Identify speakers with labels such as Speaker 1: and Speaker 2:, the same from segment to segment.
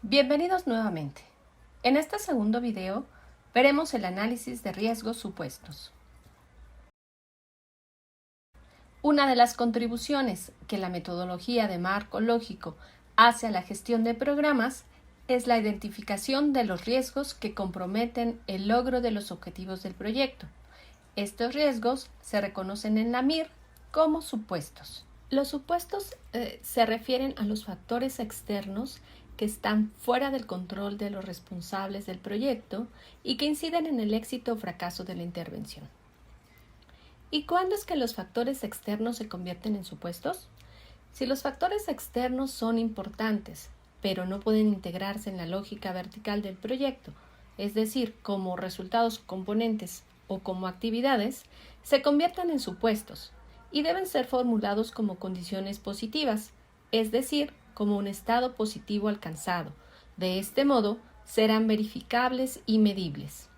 Speaker 1: Bienvenidos nuevamente. En este segundo video veremos el análisis de riesgos supuestos. Una de las contribuciones que la metodología de marco lógico hace a la gestión de programas es la identificación de los riesgos que comprometen el logro de los objetivos del proyecto. Estos riesgos se reconocen en la MIR como supuestos. Los supuestos se refieren a los factores externos que están fuera del control de los responsables del proyecto y que inciden en el éxito o fracaso de la intervención. ¿Y cuándo es que los factores externos se convierten en supuestos? Si los factores externos son importantes, pero no pueden integrarse en la lógica vertical del proyecto, es decir, como resultados componentes o como actividades, se convierten en supuestos y deben ser formulados como condiciones positivas, es decir, como un estado positivo alcanzado. De este modo, serán verificables y medibles.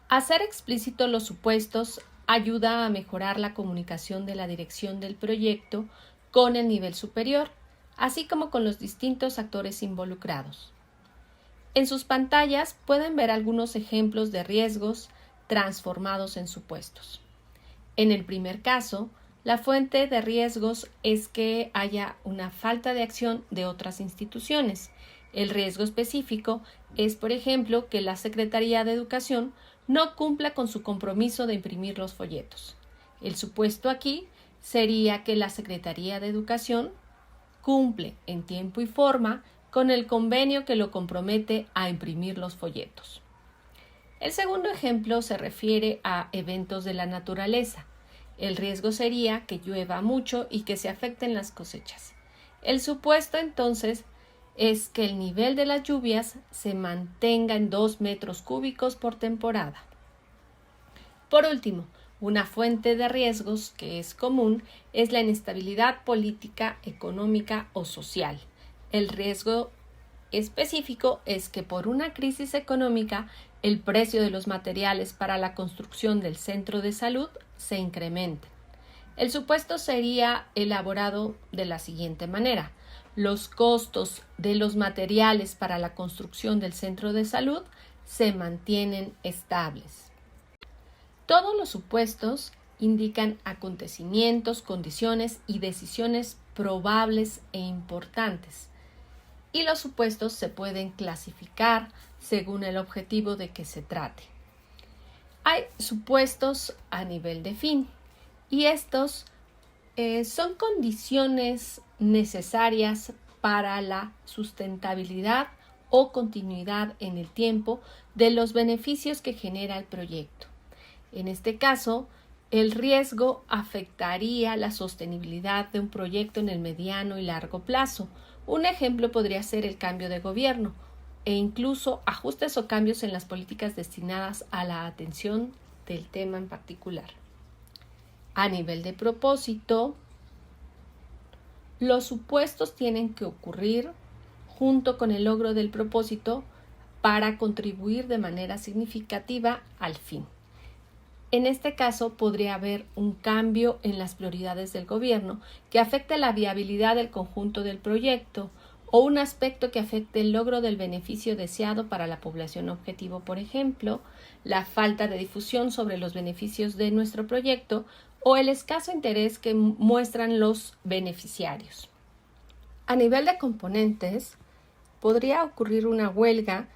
Speaker 1: Hacer explícito los supuestos ayuda a mejorar la comunicación de la dirección del proyecto con el nivel superior, así como con los distintos actores involucrados. En sus pantallas pueden ver algunos ejemplos de riesgos transformados en supuestos. En el primer caso, la fuente de riesgos es que haya una falta de acción de otras instituciones. El riesgo específico es, por ejemplo, que la Secretaría de Educación no cumpla con su compromiso de imprimir los folletos. El supuesto aquí sería que la Secretaría de Educación cumple en tiempo y forma con el convenio que lo compromete a imprimir los folletos. El segundo ejemplo se refiere a eventos de la naturaleza. El riesgo sería que llueva mucho y que se afecten las cosechas. El supuesto entonces es que el nivel de las lluvias se mantenga en 2 metros cúbicos por temporada. Por último, una fuente de riesgos que es común es la inestabilidad política, económica o social. El riesgo específico es que por una crisis económica el precio de los materiales para la construcción del centro de salud se incremente. El supuesto sería elaborado de la siguiente manera. Los costos de los materiales para la construcción del centro de salud se mantienen estables. Todos los supuestos indican acontecimientos, condiciones y decisiones probables e importantes. Y los supuestos se pueden clasificar según el objetivo de que se trate. Hay supuestos a nivel de fin y estos son condiciones necesarias para la sustentabilidad o continuidad en el tiempo de los beneficios que genera el proyecto. En este caso, el riesgo afectaría la sostenibilidad de un proyecto en el mediano y largo plazo. Un ejemplo podría ser el cambio de gobierno e incluso ajustes o cambios en las políticas destinadas a la atención del tema en particular. A nivel de propósito, los supuestos tienen que ocurrir junto con el logro del propósito para contribuir de manera significativa al fin. En este caso, podría haber un cambio en las prioridades del gobierno que afecte la viabilidad del conjunto del proyecto o un aspecto que afecte el logro del beneficio deseado para la población objetivo, por ejemplo, la falta de difusión sobre los beneficios de nuestro proyecto o el escaso interés que muestran los beneficiarios. A nivel de componentes, podría ocurrir una huelga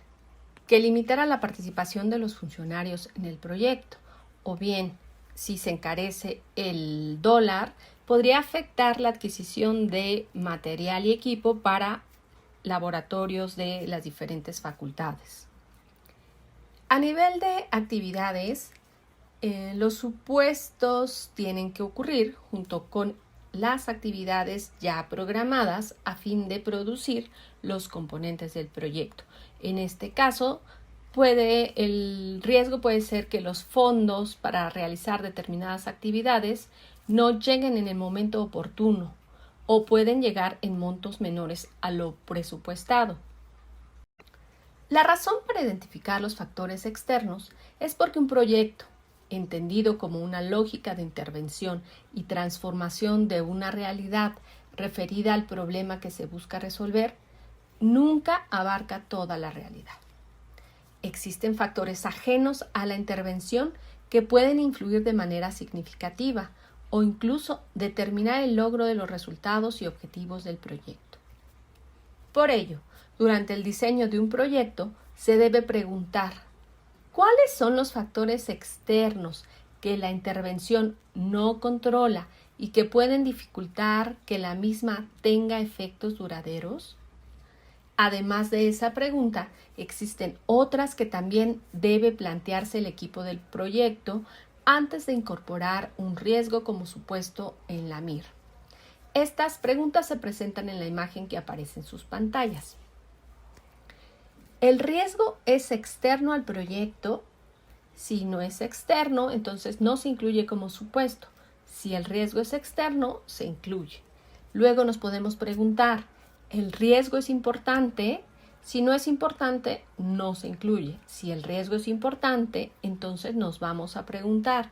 Speaker 1: que limitara la participación de los funcionarios en el proyecto. O bien, si se encarece el dólar, podría afectar la adquisición de material y equipo para laboratorios de las diferentes facultades. A nivel de actividades, los supuestos tienen que ocurrir junto con las actividades ya programadas a fin de producir los componentes del proyecto. En este caso, el riesgo puede ser que los fondos para realizar determinadas actividades no lleguen en el momento oportuno o pueden llegar en montos menores a lo presupuestado. La razón para identificar los factores externos es porque un proyecto, entendido como una lógica de intervención y transformación de una realidad referida al problema que se busca resolver, nunca abarca toda la realidad. Existen factores ajenos a la intervención que pueden influir de manera significativa o incluso determinar el logro de los resultados y objetivos del proyecto. Por ello, durante el diseño de un proyecto se debe preguntar: ¿cuáles son los factores externos que la intervención no controla y que pueden dificultar que la misma tenga efectos duraderos? Además de esa pregunta, existen otras que también debe plantearse el equipo del proyecto antes de incorporar un riesgo como supuesto en la MIR. Estas preguntas se presentan en la imagen que aparece en sus pantallas. ¿El riesgo es externo al proyecto? Si no es externo, entonces no se incluye como supuesto. Si el riesgo es externo, se incluye. Luego nos podemos preguntar: ¿el riesgo es importante? Si no es importante, no se incluye. Si el riesgo es importante, entonces nos vamos a preguntar: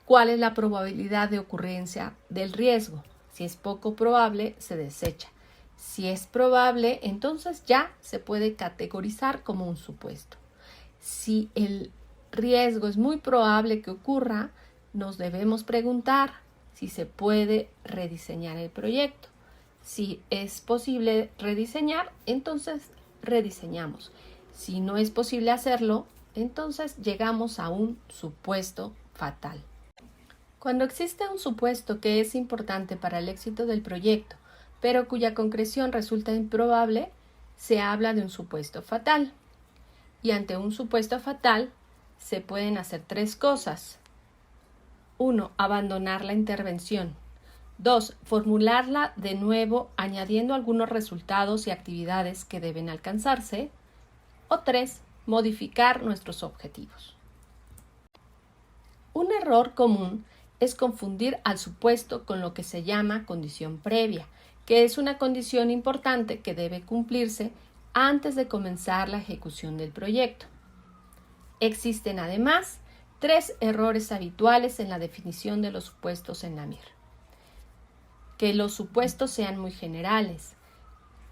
Speaker 1: ¿cuál es la probabilidad de ocurrencia del riesgo? Si es poco probable, se desecha. Si es probable, entonces ya se puede categorizar como un supuesto. Si el riesgo es muy probable que ocurra, nos debemos preguntar si se puede rediseñar el proyecto. Si es posible rediseñar, entonces rediseñamos. Si no es posible hacerlo, entonces llegamos a un supuesto fatal. Cuando existe un supuesto que es importante para el éxito del proyecto, pero cuya concreción resulta improbable, se habla de un supuesto fatal. Y ante un supuesto fatal, se pueden hacer 3 cosas. 1. Abandonar la intervención. 2. Formularla de nuevo añadiendo algunos resultados y actividades que deben alcanzarse. O 3. Modificar nuestros objetivos. Un error común es confundir al supuesto con lo que se llama condición previa, que es una condición importante que debe cumplirse antes de comenzar la ejecución del proyecto. Existen además 3 errores habituales en la definición de los supuestos en la MIR. Que los supuestos sean muy generales,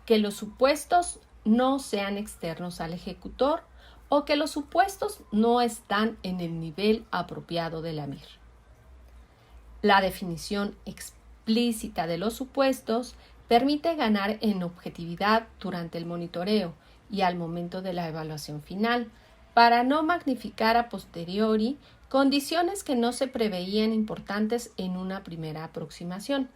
Speaker 1: que los supuestos no sean externos al ejecutor o que los supuestos no están en el nivel apropiado de la MIR. La definición explícita de los supuestos permite ganar en objetividad durante el monitoreo y al momento de la evaluación final, para no magnificar a posteriori condiciones que no se preveían importantes en una primera aproximación.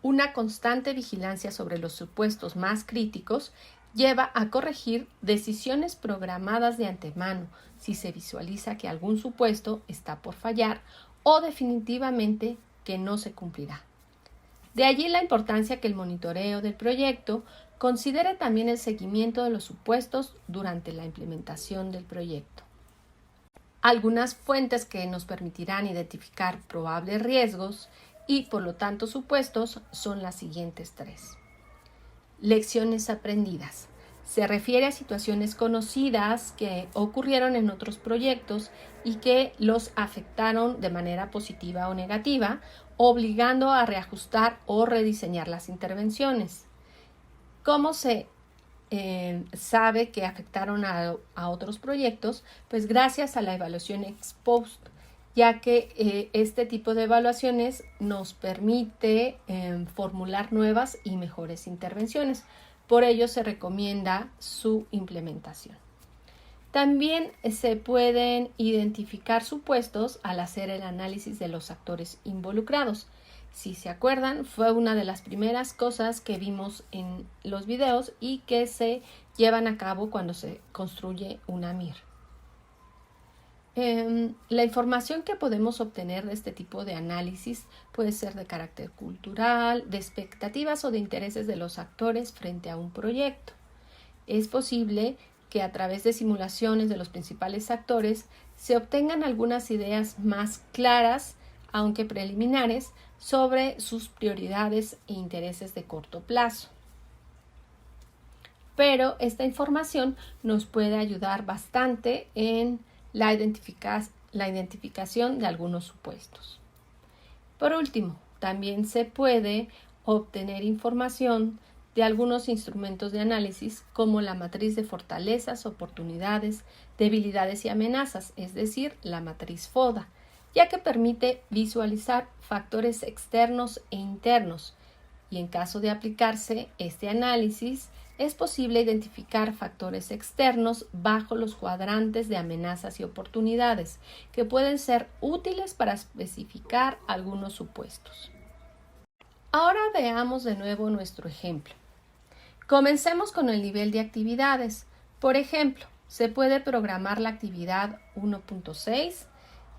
Speaker 1: Una constante vigilancia sobre los supuestos más críticos lleva a corregir decisiones programadas de antemano si se visualiza que algún supuesto está por fallar o definitivamente que no se cumplirá. De allí la importancia que el monitoreo del proyecto considere también el seguimiento de los supuestos durante la implementación del proyecto. Algunas fuentes que nos permitirán identificar probables riesgos y por lo tanto supuestos son las siguientes 3. Lecciones aprendidas. Se refiere a situaciones conocidas que ocurrieron en otros proyectos y que los afectaron de manera positiva o negativa, obligando a reajustar o rediseñar las intervenciones. ¿Cómo se sabe que afectaron a otros proyectos? Pues gracias a la evaluación ex post, ya que este tipo de evaluaciones nos permite formular nuevas y mejores intervenciones. Por ello se recomienda su implementación. También se pueden identificar supuestos al hacer el análisis de los actores involucrados. Si se acuerdan, fue una de las primeras cosas que vimos en los videos y que se llevan a cabo cuando se construye una MIR. La información que podemos obtener de este tipo de análisis puede ser de carácter cultural, de expectativas o de intereses de los actores frente a un proyecto. Es posible que a través de simulaciones de los principales actores se obtengan algunas ideas más claras, aunque preliminares, sobre sus prioridades e intereses de corto plazo. Pero esta información nos puede ayudar bastante en la identificación de algunos supuestos. Por último, también se puede obtener información de algunos instrumentos de análisis como la matriz de fortalezas, oportunidades, debilidades y amenazas, es decir, la matriz FODA, ya que permite visualizar factores externos e internos, y en caso de aplicarse este análisis, es posible identificar factores externos bajo los cuadrantes de amenazas y oportunidades, que pueden ser útiles para especificar algunos supuestos. Ahora veamos de nuevo nuestro ejemplo. Comencemos con el nivel de actividades. Por ejemplo, se puede programar la actividad 1.6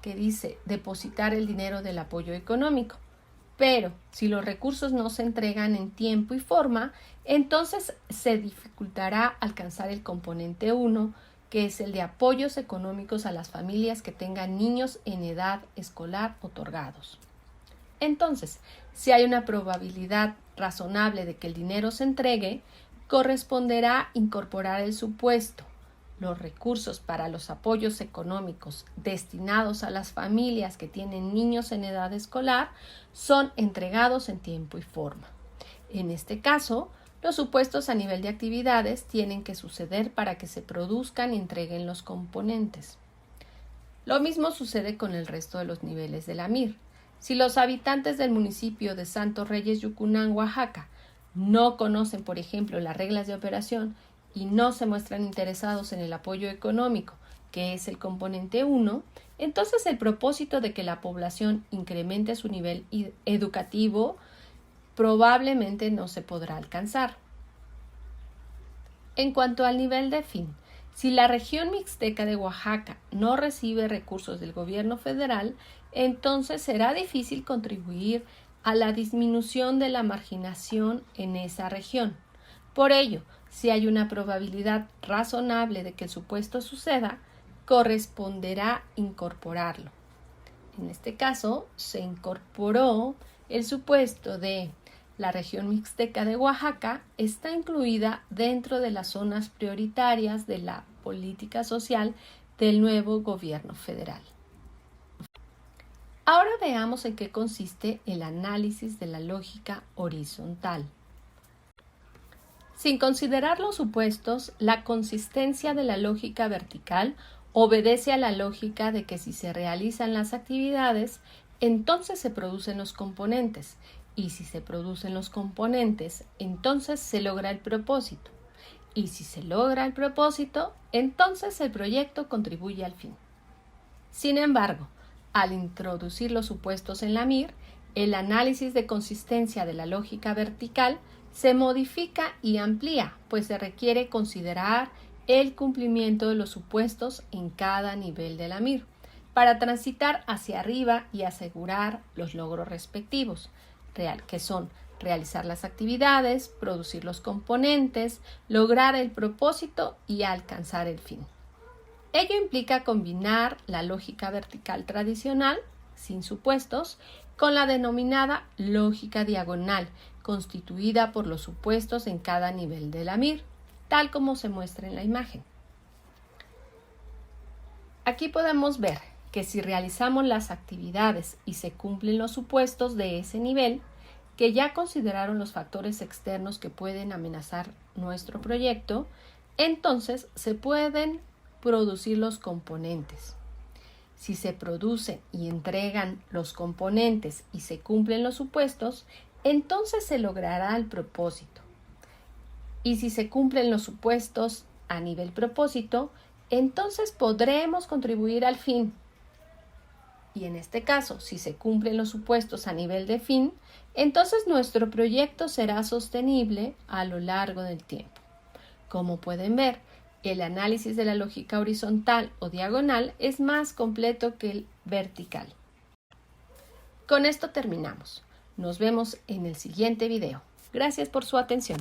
Speaker 1: que dice depositar el dinero del apoyo económico. Pero si los recursos no se entregan en tiempo y forma, entonces se dificultará alcanzar el componente 1, que es el de apoyos económicos a las familias que tengan niños en edad escolar otorgados. Entonces, si hay una probabilidad razonable de que el dinero se entregue, corresponderá incorporar el supuesto. Los recursos para los apoyos económicos destinados a las familias que tienen niños en edad escolar son entregados en tiempo y forma. En este caso, los supuestos a nivel de actividades tienen que suceder para que se produzcan y entreguen los componentes. Lo mismo sucede con el resto de los niveles de la MIR. Si los habitantes del municipio de Santos Reyes, Yucunán, Oaxaca, no conocen, por ejemplo, las reglas de operación y no se muestran interesados en el apoyo económico, que es el componente 1, entonces el propósito de que la población incremente su nivel educativo probablemente no se podrá alcanzar. En cuanto al nivel de fin, si la región mixteca de Oaxaca no recibe recursos del gobierno federal, entonces será difícil contribuir a la disminución de la marginación en esa región. Por ello, si hay una probabilidad razonable de que el supuesto suceda, corresponderá incorporarlo. En este caso, se incorporó el supuesto de la región mixteca de Oaxaca está incluida dentro de las zonas prioritarias de la política social del nuevo gobierno federal. Ahora veamos en qué consiste el análisis de la lógica horizontal. Sin considerar los supuestos, la consistencia de la lógica vertical obedece a la lógica de que si se realizan las actividades, entonces se producen los componentes, y si se producen los componentes, entonces se logra el propósito, y si se logra el propósito, entonces el proyecto contribuye al fin. Sin embargo, al introducir los supuestos en la MIR, el análisis de consistencia de la lógica vertical se modifica y amplía, pues se requiere considerar el cumplimiento de los supuestos en cada nivel de la MIR, para transitar hacia arriba y asegurar los logros respectivos, que son realizar las actividades, producir los componentes, lograr el propósito y alcanzar el fin. Ello implica combinar la lógica vertical tradicional, sin supuestos, con la denominada lógica diagonal, constituida por los supuestos en cada nivel de la MIR, tal como se muestra en la imagen. Aquí podemos ver que si realizamos las actividades y se cumplen los supuestos de ese nivel, que ya consideraron los factores externos que pueden amenazar nuestro proyecto, entonces se pueden producir los componentes. Si se producen y entregan los componentes y se cumplen los supuestos, entonces se logrará el propósito. Y si se cumplen los supuestos a nivel propósito, entonces podremos contribuir al fin. Y en este caso, si se cumplen los supuestos a nivel de fin, entonces nuestro proyecto será sostenible a lo largo del tiempo. Como pueden ver, el análisis de la lógica horizontal o diagonal es más completo que el vertical. Con esto terminamos. Nos vemos en el siguiente video. Gracias por su atención.